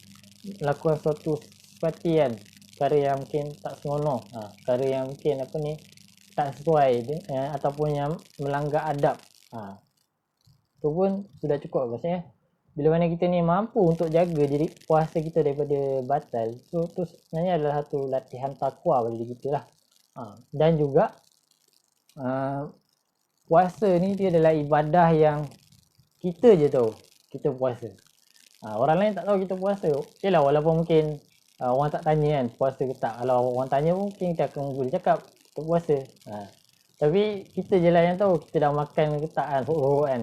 melakukan suatu seperti kan, perkara yang mungkin tak senonoh, perkara yang mungkin tak sesuai ataupun yang melanggar adab. Tu pun sudah cukup. Maksudnya bila mana kita ni mampu untuk jaga diri puasa kita daripada batal, tu sebenarnya adalah satu latihan takwa bagi diri kita lah. Dan juga puasa ni dia adalah ibadah yang kita je tahu kita puasa. Orang lain tak tahu kita puasa. Yelah, walaupun mungkin orang tak tanya kan puasa ke tak. Kalau orang tanya pun mungkin kita akan boleh cakap kita puasa. Tapi kita je lah yang tahu kita dah makan ke tak kan, kan.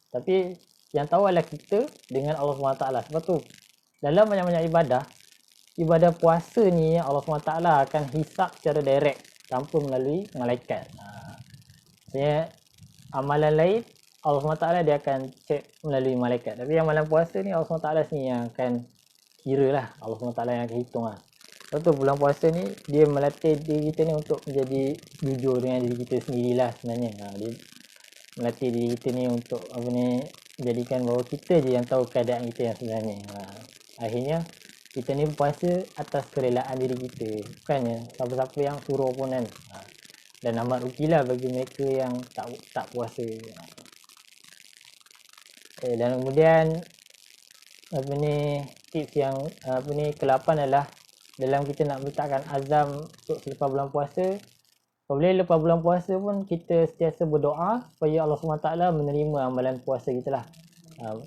Tapi yang tahu adalah kita dengan Allah SWT. Sebab tu dalam banyak-banyak ibadah puasa ni Allah SWT akan hisap secara direct tanpa melalui malaikat. Maksudnya amalan lain Allah SWT dia akan cek melalui malaikat. Tapi amalan puasa ni Allah SWT sendiri yang akan kira lah. Allah SWT yang akan hitung lah. Sebab tu bulan puasa ni dia melatih diri kita ni untuk menjadi jujur dengan diri kita sendirilah sebenarnya. Dia melatih diri kita ni untuk jadikan bahawa kita je yang tahu keadaan kita yang sebenarnya. Akhirnya kita ni berpuasa atas kerelaan diri kita, bukannya siapa-siapa yang suruh pun kan. Dan amat rugilah bagi mereka yang tak puasa. Dan kemudian tips yang ke-8 adalah dalam kita nak letakkan azam untuk selepas bulan puasa, apabila lepas bulan puasa pun kita sentiasa berdoa supaya Allah SWT menerima amalan puasa kita lah.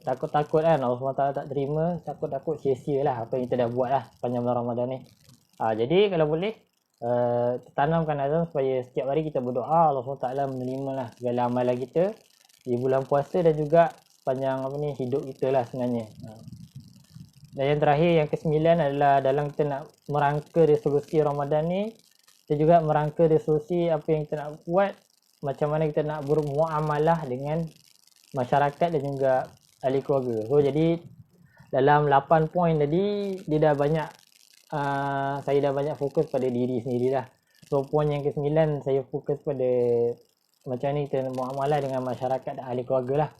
Takut-takut kan Allah SWT tak terima, takut-takut sia-sia lah apa yang kita dah buat lah sepanjang bulan Ramadan ni. Jadi kalau boleh tanamkan azam supaya setiap hari kita berdoa Allah SWT menerima lah segala amalan kita di bulan puasa dan juga sepanjang hidup kita lah sebenarnya. Dan yang terakhir, yang ke-9 adalah dalam kita nak merangka resolusi Ramadan ni, kita juga merangka resolusi apa yang kita nak buat, macam mana kita nak bermuamalah dengan masyarakat dan juga ahli keluarga. So jadi dalam 8 poin tadi dia dah banyak saya dah banyak fokus pada diri sendirilah. So poin yang ke-9 saya fokus pada macam ni kita muamalah dengan masyarakat dan ahli keluarga lah.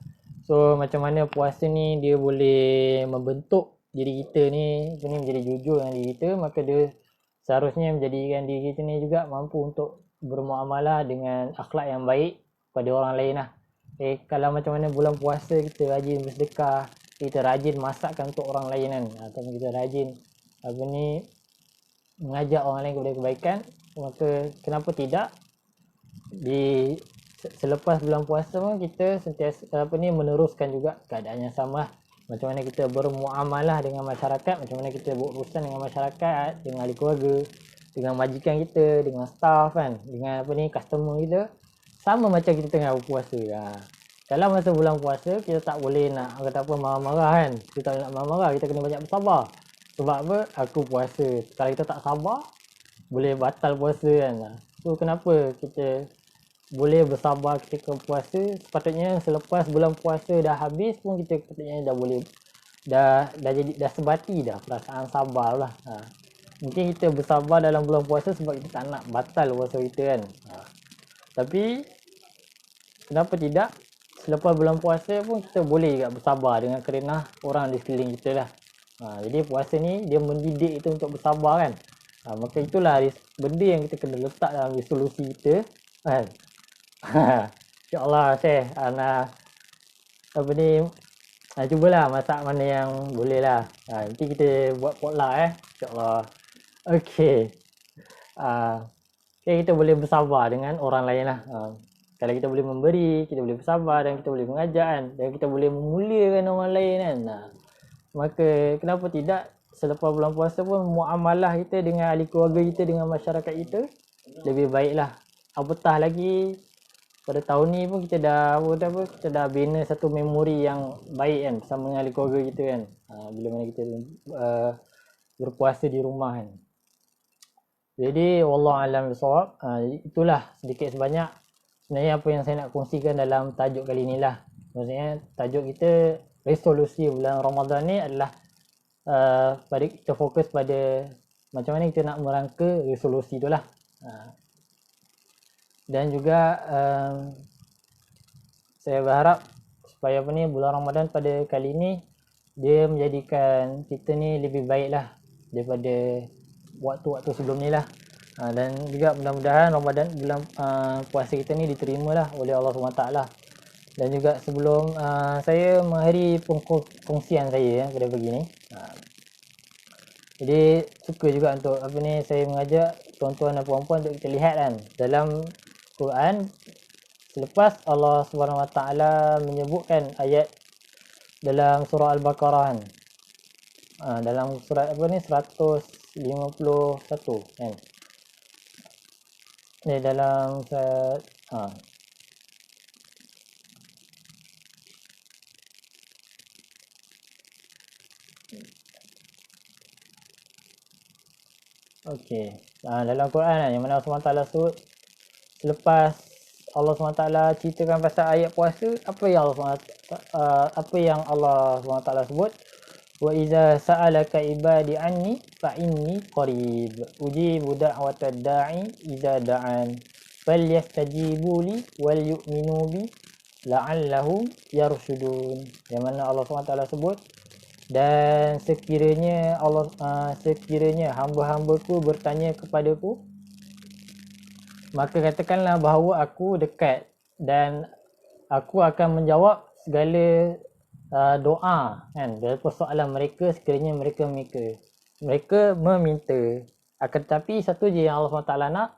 So macam mana puasa ni dia boleh membentuk diri kita ni menjadi jujur dengan diri kita, maka dia seharusnya menjadikan diri kita ni juga mampu untuk bermuamalah dengan akhlak yang baik pada orang lain lah. Kalau macam mana bulan puasa kita rajin bersedekah, kita rajin masakkan untuk orang lain kan, ataupun kita rajin mengajak orang lain kepada kebaikan, maka kenapa tidak di selepas bulan puasa pun kita sentiasa meneruskan juga keadaan yang sama. Macam mana kita bermuamalah dengan masyarakat, macam mana kita berurusan dengan masyarakat, dengan ahli keluarga, dengan majikan kita, dengan staff kan, dengan customer kita, sama macam kita tengah berpuasa. Kalau masa bulan puasa kita tak boleh nak kata apa marah-marah kan, kita tak nak marah-marah, kita kena banyak bersabar. Sebab apa? Aku puasa. Kalau kita tak sabar, boleh batal puasa kan. So kenapa kita boleh bersabar ketika puasa? Sepatutnya selepas bulan puasa dah habis pun kita sepatutnya dah boleh dah sebati dah perasaan sabar lah. Mungkin kita bersabar dalam bulan puasa sebab kita tak nak batal puasa kita kan. Tapi kenapa tidak selepas bulan puasa pun kita boleh juga bersabar dengan kerana orang di sekeliling kita lah. Jadi puasa ni dia mendidik itu untuk bersabar kan. Maka itulah benda yang kita kena letak dalam resolusi kita kan. InsyaAllah Syekh cubalah masak mana yang boleh lah. Nanti kita buat potluck InsyaAllah. Okay, kita boleh bersabar dengan orang lain lah. Kalau kita boleh memberi, kita boleh bersabar, dan kita boleh mengajak kan, dan kita boleh memuliakan orang lain kan. Maka kenapa tidak selepas bulan puasa pun muamalah kita dengan ahli keluarga kita, dengan masyarakat kita lebih baiklah. Apatah lagi pada tahun ni pun kita dah bina satu memori yang baik kan bersama dengan ahli keluarga kita kan. Bila mana kita berpuasa di rumah kan. Jadi wallahu alam bisawab. Itulah sedikit sebanyak sebenarnya apa yang saya nak kongsikan dalam tajuk kali ni lah. Maksudnya tajuk kita resolusi bulan Ramadan ni adalah pada kita fokus pada macam mana kita nak merangka resolusi tu lah. Dan juga saya berharap supaya bulan Ramadan pada kali ni dia menjadikan kita ni lebih baik lah daripada waktu-waktu sebelum ni lah. Dan juga mudah-mudahan Ramadan bulan puasa kita ni diterima lah oleh Allah SWT. Dan juga sebelum saya mengakhiri kongsian saya pada pagi ni, jadi suka juga untuk saya mengajak tuan-tuan dan puan-puan untuk kita lihat kan dalam Quran, selepas Allah SWT menyebutkan ayat dalam surah Al-Baqarah kan, dalam surat 151 kan, ni dalam okey, dalam Quran yang mana Allah SWT sebut selepas Allah SWT ceritakan pasal ayat puasa, apa yang Allah SWT sebut, wa iza sa'alaka ibadi anni fa inni qarib ujibu da'watad da'i iza da'an falyastajibu li wal yu'minu bi la'allahum yarshudun. Yang mana Allah SWT sebut, dan sekiranya hamba-hambaku bertanya kepadaku, maka katakanlah bahawa aku dekat dan aku akan menjawab segala doa kan, dari persoalan mereka sekiranya mereka meminta. Akan tetapi satu je yang Allah SWT nak,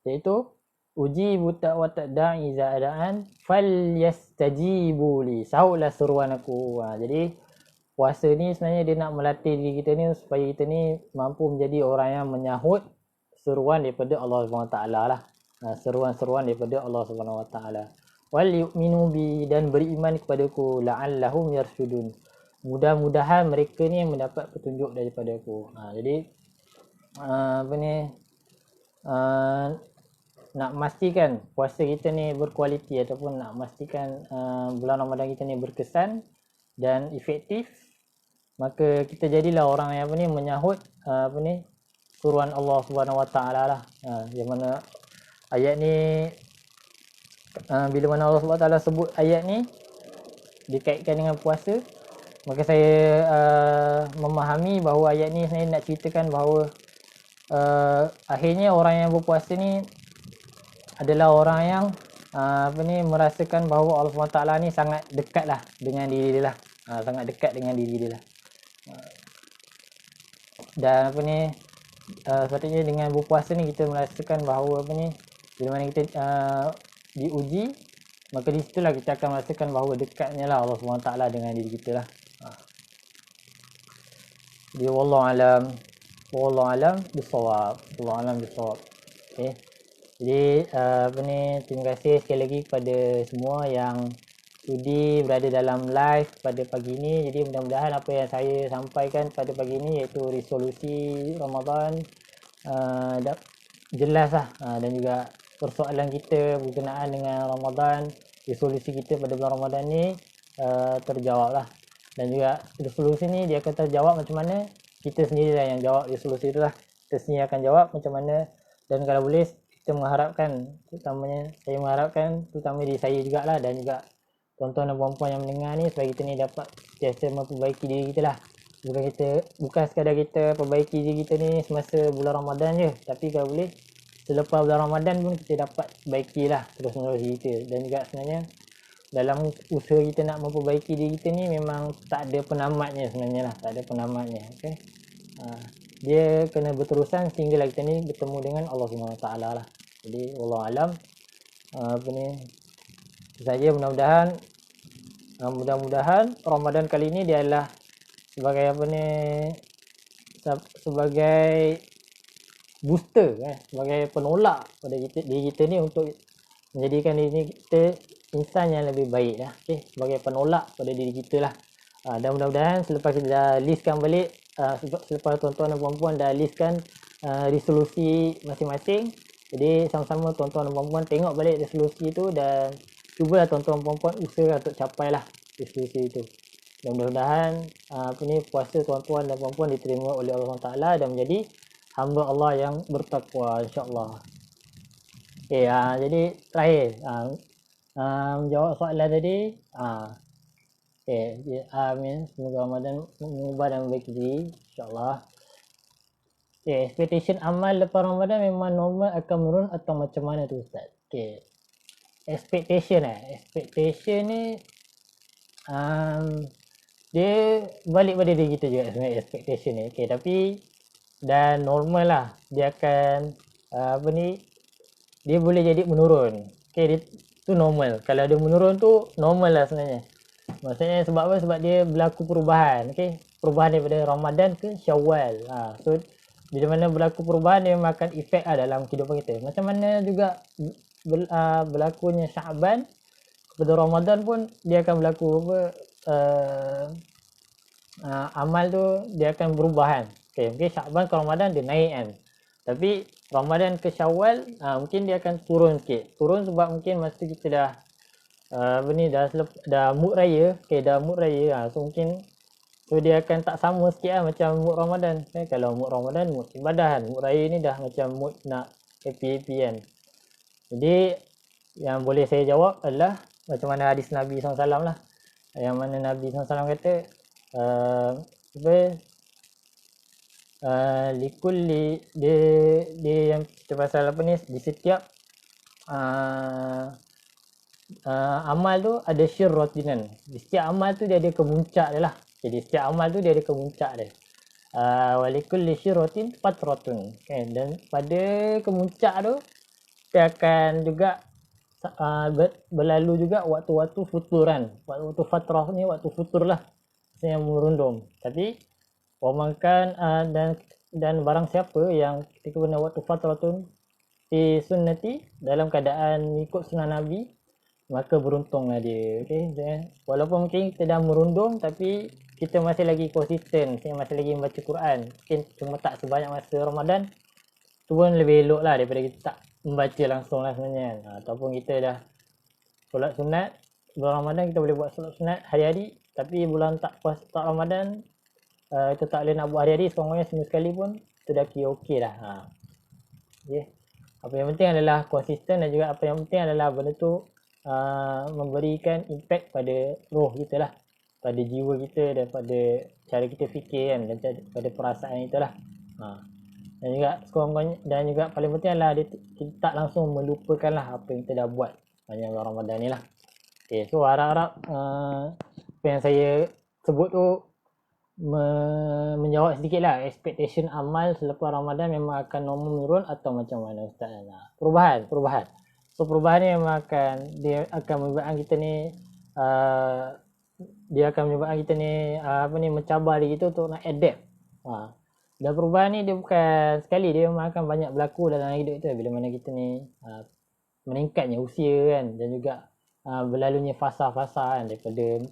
iaitu ujibu da'watad da'i iza da'an falyastajibu li, sahutlah seruan aku. Jadi puasa ni sebenarnya dia nak melatih diri kita ni supaya kita ni mampu menjadi orang yang menyahut seruan daripada Allah SWT lah. Seruan-seruan daripada Allah SWT. Wal yu'minu bi, dan beriman kepadaku, la'allahum yarshudun, mudah-mudahan mereka ni mendapat petunjuk daripada aku. Jadi nak memastikan puasa kita ni berkualiti, ataupun nak memastikan bulan Ramadan kita ni berkesan dan efektif, maka kita jadilah orang yang menyahut suruhan Allah SWT lah. Yang mana ayat ni bila mana Allah SWT sebut ayat ni dikaitkan dengan puasa, Maka saya memahami bahawa ayat ni sebenarnya nak ceritakan bahawa akhirnya orang yang berpuasa ni adalah orang yang merasakan bahawa Allah SWT ni sangat dekat lah dengan diri dia lah. Sangat dekat dengan diri dia lah. Dan sepatutnya dengan berpuasa ni kita merasakan bahawa bila mana kita diuji, maka di situlah kita akan merasakan bahawa dekatnya lah Allah SWT dengan diri kita lah. Jadi wallahu alam bisawab. Okey. Jadi terima kasih sekali lagi kepada semua yang sudi berada dalam live pada pagi ini. Jadi mudah-mudahan apa yang saya sampaikan pada pagi ini, iaitu resolusi Ramadan, jelas lah, dan juga persoalan kita berkenaan dengan Ramadan, resolusi kita pada bulan Ramadan ni terjawab lah. Dan juga resolusi ni dia akan terjawab macam mana, kita sendiri lah yang jawab resolusi tu lah. Kita sendiri akan jawab macam mana. Dan kalau boleh kita mengharapkan, terutamanya saya mengharapkan terutama diri saya jugalah, dan juga tuan-tuan dan puan-puan yang mendengar ni, supaya kita ni dapat sentiasa memperbaiki diri kita lah. Bukan sekadar kita perbaiki diri kita ni semasa bulan Ramadan je, tapi kalau boleh selepas bulan Ramadan pun kita dapat baiki lah terus menerus diri kita. Dan juga sebenarnya dalam usaha kita nak memperbaiki diri kita ni memang tak ada penamatnya sebenarnya lah, tak ada penamatnya. Okay? Dia kena berterusan sehinggalah kita ni bertemu dengan Allah SWT lah. Jadi wallahu alam, saja mudah-mudahan Ramadan kali ini dia adalah sebagai sebagai booster, sebagai penolak pada diri kita ni untuk menjadikan diri kita insan yang lebih baik lah. Okay? Sebagai penolak pada diri kita lah. Dan mudah-mudahan selepas kita dah listkan balik, selepas tuan-tuan dan puan-puan dah listkan resolusi masing-masing, jadi sama-sama tuan-tuan dan puan-puan tengok balik resolusi itu dan cubalah tuan-tuan dan puan-puan usaha untuk capai lah resolusi itu. Dan mudah-mudahan puasa tuan-tuan dan puan-puan diterima oleh Allah SWT dan menjadi hamba Allah yang bertakwa, insya-Allah. Okay, jadi terakhir menjawab soalan tadi. Okay, amin. Semoga Ramadan mengubah dan membaiki diri, insya-Allah. Okay, expectation amal lepas Ramadan memang normal akan menurun atau macam mana tu Ustaz? Okay, expectation ni dia balik pada diri kita juga sebenarnya expectation ni. Okay, tapi dan normal lah, dia akan dia boleh jadi menurun. Okay, dia tu normal. Kalau dia menurun tu normal lah sebenarnya. Maksudnya sebab apa? Sebab dia berlaku perubahan. Okay, perubahan daripada Ramadan ke Syawal. So bila mana berlaku perubahan, dia memang akan efek dalam kehidupan kita. Macam mana juga berlakunya Syaban kepada Ramadan pun dia akan berlaku amal tu dia akan berubah kan. Okay, mungkin Syaban ke Ramadan dia naik kan, tapi Ramadan ke Syawal mungkin dia akan turun sikit. Turun sebab mungkin masa kita dah dah mood raya. Okay, dah mood raya so mungkin dia akan tak sama sikit lah macam mood Ramadan. Kalau mood Ramadan mood ibadah kan, mood raya ni dah macam mood nak happy kan. Jadi yang boleh saya jawab adalah macam mana hadis Nabi SAW lah, yang mana Nabi SAW kata likulli dia yang kita pasal di setiap amal tu ada syirratinan. Di setiap amal tu dia ada kemuncak dia lah. Jadi setiap amal tu dia ada kemuncak dia. Walikulli syirratin fatratun. Okay, dan pada kemuncak tu kita akan juga berlalu juga waktu-waktu futuran. Waktu fatrah ni waktu futur lah, yang merundum. Tapi wamakan dan barang siapa yang ketika benar waktu fatratun fi sunnati, dalam keadaan ikut sunnah Nabi, maka beruntunglah dia. Okay? Walaupun mungkin kita dah merundum, tapi kita masih lagi konsisten, masih lagi membaca Quran. Mungkin cuma tak sebanyak masa Ramadan, tu pun lebih elok lah daripada kita tak membaca langsung lah sebenarnya. Ataupun kita dah solat sunat bulan Ramadan, kita boleh buat solat sunat hari-hari, tapi bulan tak Ramadan kita tak boleh nak buat hari-hari, sekurang-kurangnya seminggu sekali pun itu dah kira okey dah. Okay. Apa yang penting adalah konsisten, dan juga apa yang penting adalah benda tu memberikan impact pada roh kita lah. pada jiwa kita, daripada cara kita fikir kan, dan daripada perasaan itulah. Dan juga dan juga paling penting adalah kita tak langsung melupakan lah apa yang kita dah buat sepanjang bulan Ramadan ni lah. Okay, so harap-harap apa yang saya sebut tu menjawab sedikit lah expectation amal selepas Ramadan memang akan normal menurun atau macam mana Ustaz? Perubahan. So perubahan ni memang dia akan menyebabkan kita ni mencabar diri kita untuk nak adapt. Dan perubahan ni dia bukan sekali, dia memang akan banyak berlaku dalam hidup kita bila mana kita ni meningkatnya usia kan, dan juga berlalunya fasa-fasa kan, daripada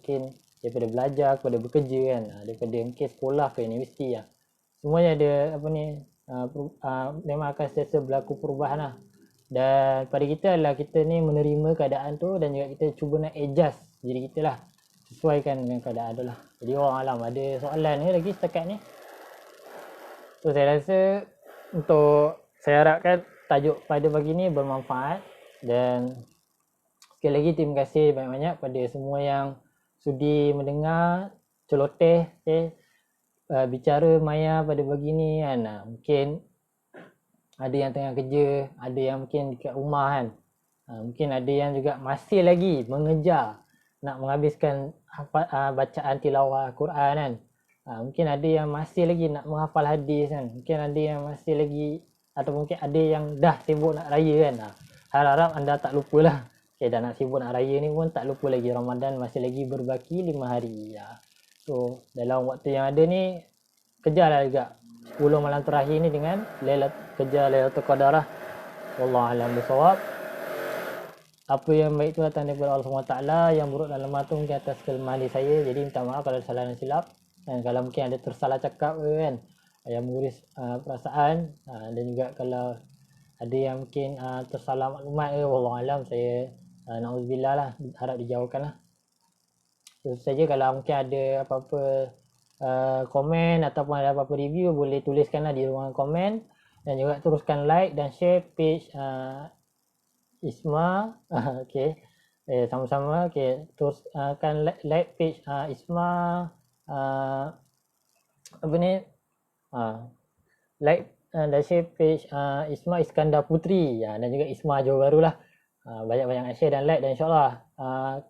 belajar kepada bekerja kan, daripada mungkin sekolah ke universiti lah. Semuanya ada memang akan sentiasa berlaku perubahan lah. Dan pada kita adalah kita ni menerima keadaan tu, dan juga kita cuba nak adjust diri kita lah, sesuaikan dengan keadaan tu lah. Jadi orang alam ada soalan ni lagi setakat ni? So saya rasa saya harapkan tajuk pada pagi ni bermanfaat, dan sekali lagi terima kasih banyak-banyak pada semua yang sudi mendengar celoteh bicara Maya pada pagi ni kan. Mungkin ada yang tengah kerja, ada yang mungkin dekat rumah kan, mungkin ada yang juga masih lagi mengejar nak menghabiskan bacaan tilawah Quran kan, mungkin ada yang masih lagi nak menghafal hadis kan, mungkin ada yang masih lagi, atau mungkin ada yang dah sibuk nak raya kan. Harap anda tak lupalah, dah nak sibuk nak raya ni pun tak lupa lagi Ramadan masih lagi berbaki 5 hari ya. So dalam waktu yang ada ni kejarlah juga 10 malam terakhir ni dengan kejar Lailatul Qadar lah. Wallahu a'lam bissawab. Apa yang baik tu datang daripada Allah SWT, yang buruk dalam lemah tu mungkin atas kelemahan diri saya. Jadi minta maaf kalau ada salah dan silap, dan kalau mungkin ada tersalah cakap kan, yang menguris perasaan, dan juga kalau ada yang mungkin tersalah maklumat wallahu alam, saya na'udzubillah lah, harap dijauhkan lah. Itu saja. Kalau mungkin ada apa-apa komen ataupun ada apa-apa review, boleh tuliskanlah di ruangan komen, dan juga teruskan like dan share page Isma. Okay, sama-sama. Okay, teruskan like page Isma like dan share page Isma Iskandar Putri dan juga Isma Johor Bahru lah. Banyak-banyak share dan like, dan insyaAllah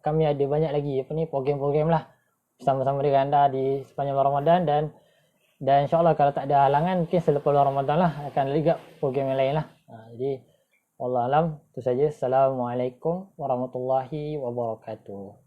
kami ada banyak lagi program-program lah bersama-sama dengan anda di sepanjang bulan Ramadan, dan insyaAllah kalau tak ada halangan mungkin selepas bulan Ramadan lah akan ada juga program yang lain lah. Jadi wallahu alam, itu saja. Assalamualaikum warahmatullahi wabarakatuh.